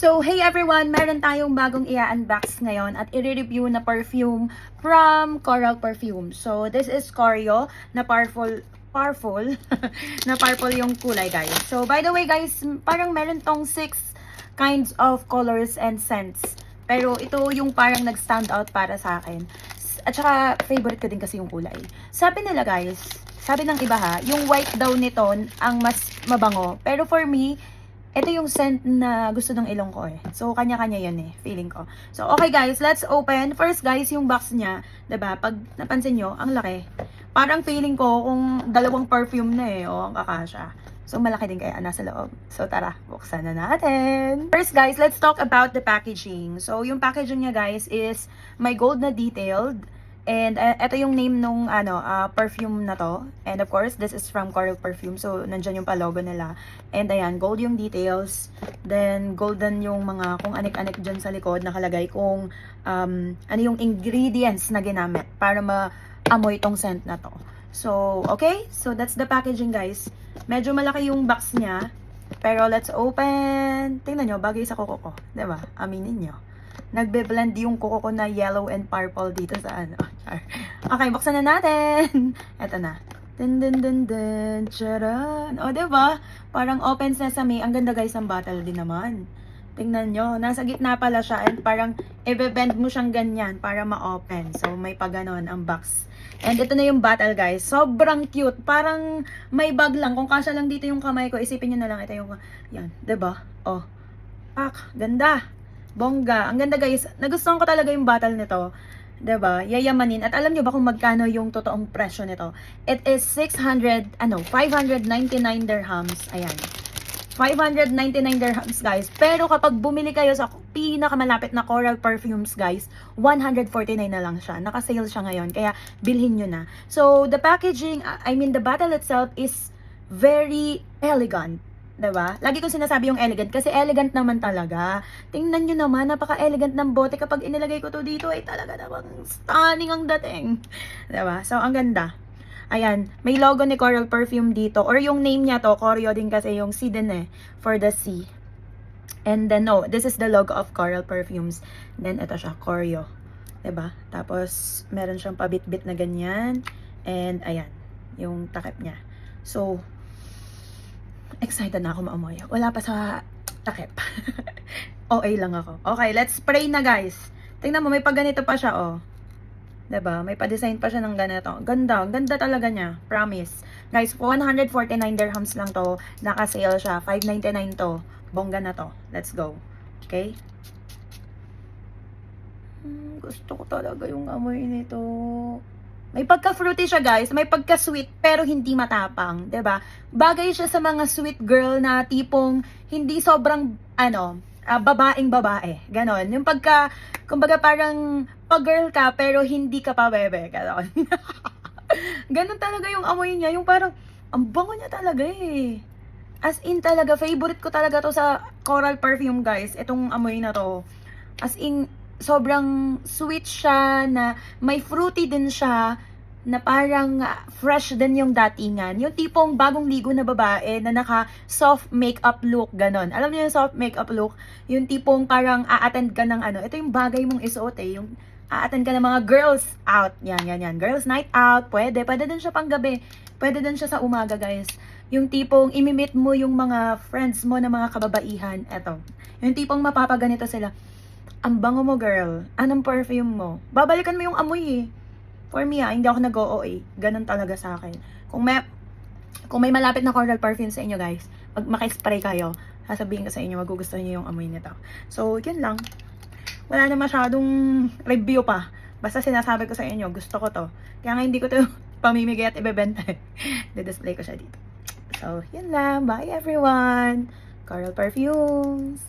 So, hey everyone! Meron tayong bagong i-unbox ngayon at i-review na perfume from Coral Perfume. So, this is Corio na powerful na purple yung kulay, guys. So, by the way, guys, parang meron tong 6 kinds of colors and scents. Pero ito yung parang nag-stand out para sa akin. At saka, favorite ko din kasi yung kulay. Sabi nila, guys, sabi ng iba ha, yung white daw nito ang mas mabango. Pero for me, ito yung scent na gusto ng ilong ko eh. So, kanya-kanya yun eh, feeling ko. So, okay guys, let's open. First guys, yung box niya, 'di ba? Pag napansin nyo, ang laki. Parang feeling ko kung dalawang perfume na eh, o ang kakasya. So, malaki din kaya nasa loob. So, tara, buksan na natin. First guys, let's talk about the packaging. So, yung packaging niya guys is may gold na detailed. And ito yung name nung perfume na to. And of course, this is from Coral Perfume. So, nandyan yung pa-logo nila. And ayan, gold yung details. Then, golden yung mga kung anik-anik dyan sa likod. Nakalagay kung ano yung ingredients na ginamit para ma-amoy itong scent na to. So, okay. So, that's the packaging, guys. Medyo malaki yung box niya. Pero, let's open. Tingnan nyo, bagay sa kuko ko. Diba? Aminin nyo. Nagbe-blend yung kuko ko na yellow and purple dito sa ano. Okay, buksan na natin. Eto na. Dun dun dun dun. Charan. O, diba? Parang open sesame. Ang ganda guys ng bottle din naman. Tingnan nyo. Nasa gitna pala siya. And parang i-bend mo siyang ganyan para ma-open. So, may pa ganon ang box. And ito na yung bottle guys. Sobrang cute. Parang may bag lang. Kung kasya lang dito yung kamay ko, isipin nyo na lang. Ito yung, yan. Diba? Oh. Pak. Ganda. Bongga. Ang ganda guys. Nagustuhan ko talaga yung bottle nito. 'Di ba? Yayamanin. At alam niyo ba kung magkano yung totoong presyo nito? It is 599 dirhams. Ayan. 599 dirhams guys. Pero kapag bumili kayo sa pinakamalapit na Coral Perfumes guys, 149 na lang siya. Naka-sale siya ngayon. Kaya bilhin nyo na. So, the packaging, I mean the bottle itself is very elegant. Diba? Lagi kong sinasabi yung elegant kasi elegant naman talaga. Tingnan nyo naman, napaka-elegant ng bote. Kapag inilagay ko to dito ay talaga namang stunning ang dating. Diba? So, ang ganda. Ayan, may logo ni Coral Perfume dito. Or yung name niya to, Corio din kasi yung C din eh. For the C. And then, no, this is the logo of Coral Perfumes. Then, ito siya, Corio. Diba? Tapos, meron siyang pabit-bit na ganyan. And, ayan, yung takip niya. So, excited na ako maamoy. Wala pa sa takip. OA lang ako. Okay, let's spray na guys. Tingnan mo, may pag ganito pa siya, oh. 'Di ba? May pa-design pa siya ng ganito. Ganda, ganda talaga niya. Promise. Guys, 149 dirhams lang to. Naka-sale siya. 599 to. Bongga na to. Let's go. Okay? Gusto ko talaga yung amoy nito. May pagka-fruity siya guys, may pagka-sweet pero hindi matapang, 'di ba? Bagay siya sa mga sweet girl na tipong hindi sobrang babaeng babae. Ganon. Yung kumbaga parang pag-girl ka pero hindi ka pa bebe, ganon. Ganon talaga yung amoy niya, yung parang ang bango niya talaga eh. As in talaga, favorite ko talaga to sa Coral Perfume guys, itong amoy na to. As in sobrang sweet siya, na may fruity din siya, na parang fresh din yung datingan. Yung tipong bagong ligo na babae na naka soft makeup look, ganon. Alam niyo yung soft makeup look? Yung tipong parang a-attend ka ng ito yung bagay mong isuot eh. Yung a-attend ka ng mga girls out. Yan. Girls night out. Pwede din siya pang gabi. Pwede din siya sa umaga guys. Yung tipong imimit mo yung mga friends mo na mga kababaihan. Eto. Yung tipong mapapaganito sila. Ang bango mo, girl. Anong perfume mo? Babalikan mo yung amoy eh. For me, hindi ako nag-OA. Ganun talaga sa akin. Kung may malapit na Coral Perfume sa inyo, guys, pag maki-spray kayo, sasabihin ko sa inyo, magugustuhan niyo yung amoy nito. So, yun lang. Wala na masyadong review pa. Basta sinasabi ko sa inyo, gusto ko to. Kaya nga hindi ko to pamimigay at ibebenta. De-display ko siya dito. So, yun lang. Bye, everyone. Coral Perfumes.